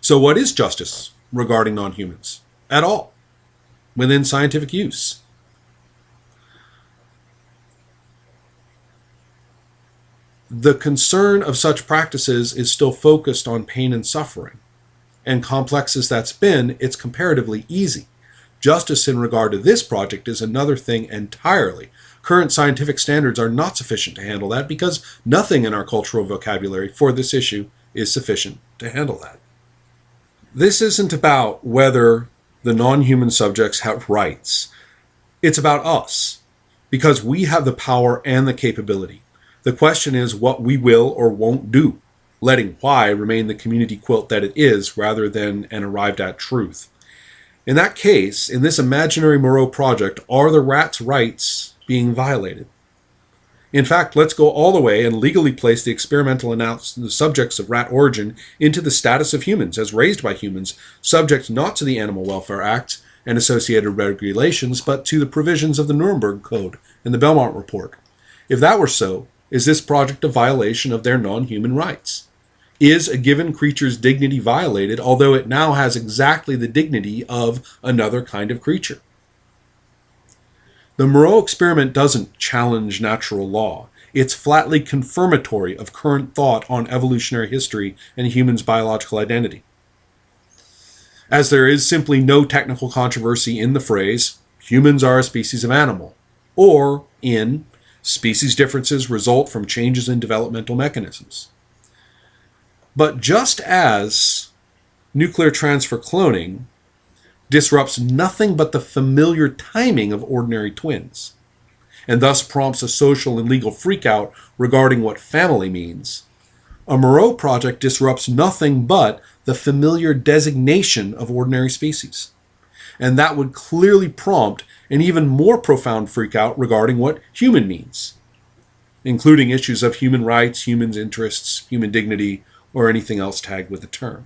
So what is justice regarding non-humans at all within scientific use? The concern of such practices is still focused on pain and suffering. And complex as that's been, it's comparatively easy. Justice in regard to this project is another thing entirely. Current scientific standards are not sufficient to handle that because nothing in our cultural vocabulary for this issue is sufficient to handle that. This isn't about whether the non-human subjects have rights. It's about us, because we have the power and the capability. The question is what we will or won't do, letting why remain the community quilt that it is rather than an arrived at truth. In that case, in this imaginary Moreau project, are the rats' rights being violated? In fact, let's go all the way and legally place the experimental the subjects of rat origin into the status of humans, as raised by humans, subject not to the Animal Welfare Act and associated regulations, but to the provisions of the Nuremberg Code and the Belmont Report. If that were so, is this project a violation of their non-human rights? Is a given creature's dignity violated, although it now has exactly the dignity of another kind of creature? The Moreau experiment doesn't challenge natural law. It's flatly confirmatory of current thought on evolutionary history and humans' biological identity. As there is simply no technical controversy in the phrase, humans are a species of animal, or in species differences result from changes in developmental mechanisms. But just as nuclear transfer cloning disrupts nothing but the familiar timing of ordinary twins, and thus prompts a social and legal freakout regarding what family means, a Moreau project disrupts nothing but the familiar designation of ordinary species. And that would clearly prompt an even more profound freakout regarding what human means, including issues of human rights, human interests, human dignity, or anything else tagged with the term.